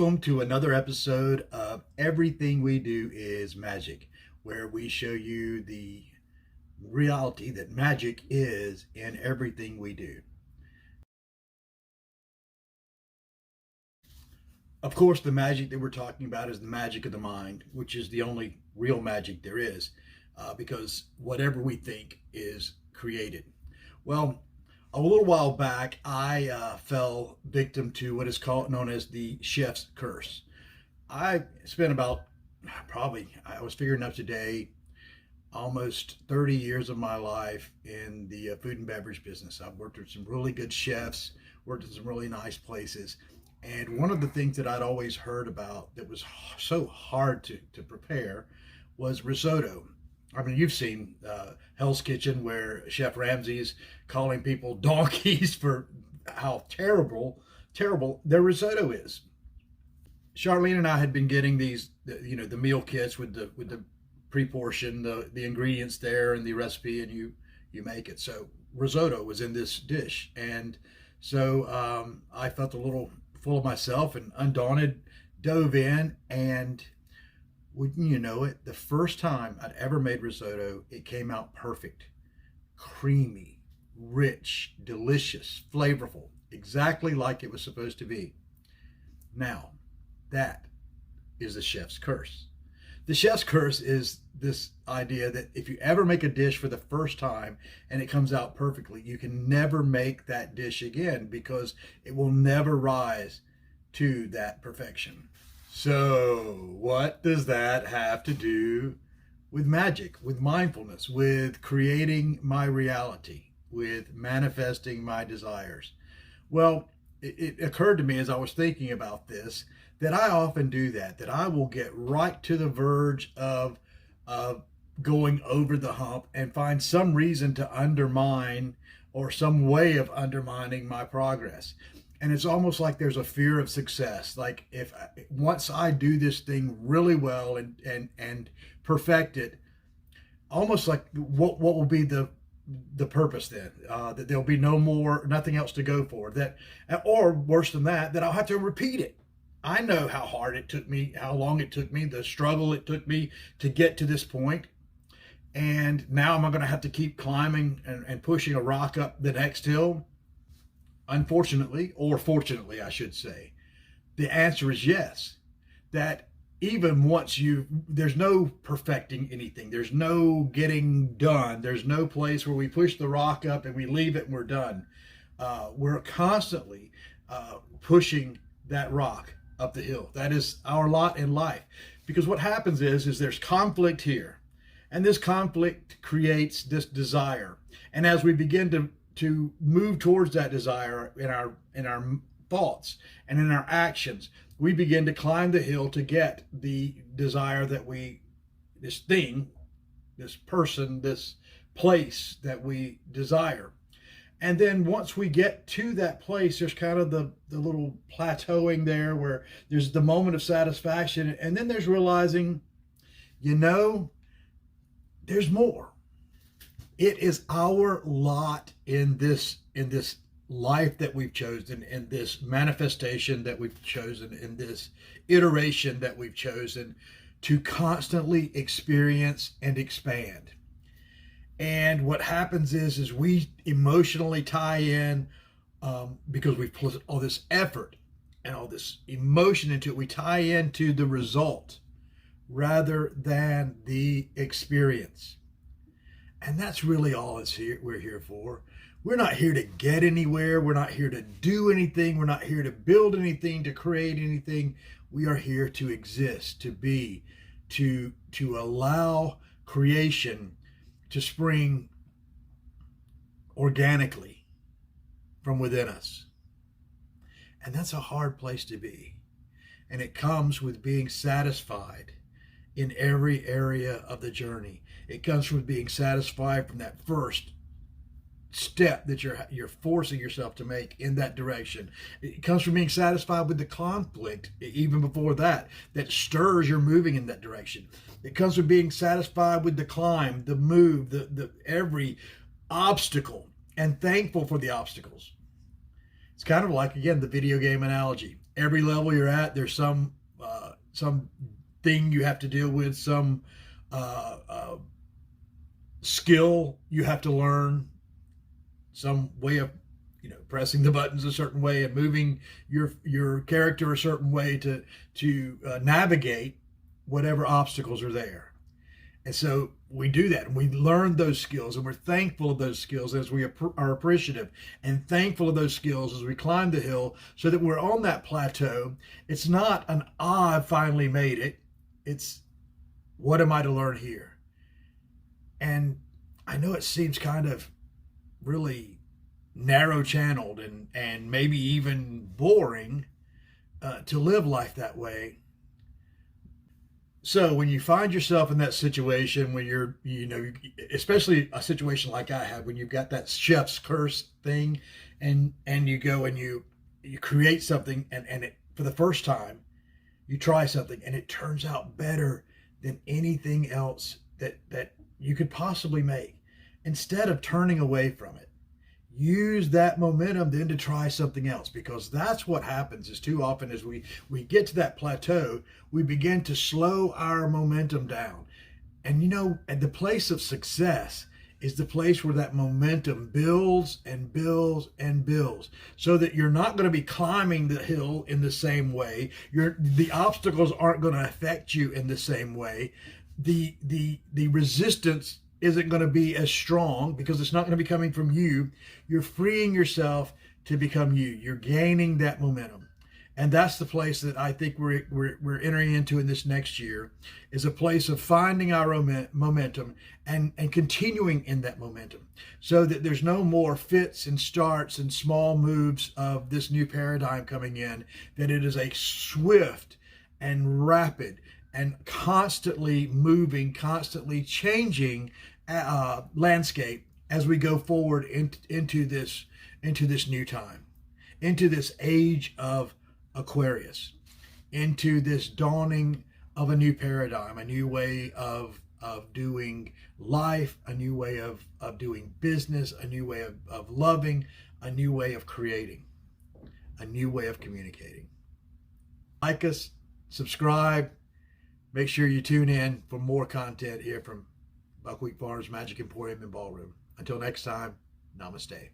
Welcome to another episode of Everything We Do is Magic, where we show you the reality that magic is in everything we do. Of course, the magic that we're talking about is the magic of the mind, which is the only real magic there is, because whatever we think is created. Well, a little while back, I fell victim to what is known as the chef's curse. I spent about I was figuring up today, almost 30 years of my life in the food and beverage business. I've worked with some really good chefs, worked in some really nice places. And one of the things that I'd always heard about that was so hard to prepare was risotto. I mean, you've seen Hell's Kitchen where Chef Ramsay's calling people donkeys for how terrible their risotto is. Charlene and I had been getting the meal kits with the pre-portion, the ingredients there and the recipe, and you make it. So risotto was in this dish, and so I felt a little full of myself and undaunted, dove in, and wouldn't you know it, the first time I'd ever made risotto, it came out perfect, creamy, rich, delicious, flavorful, exactly like it was supposed to be. Now, that is the chef's curse. The chef's curse is this idea that if you ever make a dish for the first time and it comes out perfectly, you can never make that dish again because it will never rise to that perfection. So, what does that have to do with magic, with mindfulness, with creating my reality, with manifesting my desires? Well, it occurred to me as I was thinking about this that I often do that I will get right to the verge of going over the hump and find some reason to undermine or some way of undermining my progress. And it's almost like there's a fear of success. Like once I do this thing really well and perfect it, almost like what will be the purpose then? That there'll be nothing else to go for. Or worse than that I'll have to repeat it. I know how hard it took me, how long it took me, the struggle it took me to get to this point. And now am I going to have to keep climbing and pushing a rock up the next hill? Unfortunately, or fortunately, I should say, the answer is yes. That even once there's no perfecting anything. There's no getting done. There's no place where we push the rock up and we leave it and we're done. We're constantly pushing that rock up the hill. That is our lot in life. Because what happens is there's conflict here. And this conflict creates this desire. And as we begin to move towards that desire in our thoughts and in our actions, we begin to climb the hill to get the desire this thing, this person, this place that we desire. And then once we get to that place, there's kind of the little plateauing there where there's the moment of satisfaction. And then there's realizing, there's more. It is our lot in this life that we've chosen, in this manifestation that we've chosen, in this iteration that we've chosen, to constantly experience and expand. And what happens is we emotionally tie in, because we've put all this effort and all this emotion into it, we tie into the result rather than the experience. And that's really all we're here for. We're not here to get anywhere. We're not here to do anything. We're not here to build anything, to create anything. We are here to exist, to be, to allow creation to spring organically from within us. And that's a hard place to be. And it comes with being satisfied in every area of the journey. It comes from being satisfied from that first step that you're forcing yourself to make in that direction. It comes from being satisfied with the conflict, even before that stirs you're moving in that direction. It comes from being satisfied with the climb, the move, the every obstacle, and thankful for the obstacles. It's kind of like, again, the video game analogy. every level you're at, there's some thing you have to deal with, some uh, uh, skill you have to learn, some way of pressing the buttons a certain way and moving your character a certain way to navigate whatever obstacles are there. And so we do that, and we learn those skills, and we're thankful of those skills as we are appreciative, and thankful of those skills as we climb the hill, so that we're on that plateau. It's not an I finally made it. It's, what am I to learn here? And I know it seems kind of really narrow channeled and maybe even boring to live life that way. So when you find yourself in that situation, when you're, especially a situation like I had, when you've got that chef's curse thing, and you go and you create something, and it, for the first time, you try something and it turns out better than anything else that you could possibly make. Instead of turning away from it, use that momentum then to try something else, because that's what happens is too often as we get to that plateau, we begin to slow our momentum down. And at the place of success is the place where that momentum builds and builds and builds, so that you're not going to be climbing the hill in the same way. The obstacles aren't going to affect you in the same way. The resistance isn't going to be as strong, because it's not going to be coming from you. You're freeing yourself to become you. You're gaining that momentum. And that's the place that I think we're entering into in this next year, is a place of finding our momentum and continuing in that momentum, so that there's no more fits and starts and small moves of this new paradigm coming in, that it is a swift and rapid and constantly moving, constantly changing landscape as we go forward into this new time, into this age of Aquarius, into this dawning of a new paradigm, a new way of doing life, a new way of doing business, a new way of loving, a new way of creating, a new way of communicating. Like us, subscribe. Make sure you tune in for more content here from Buckwheat Farms Magic Emporium and Ballroom. Until next time, namaste.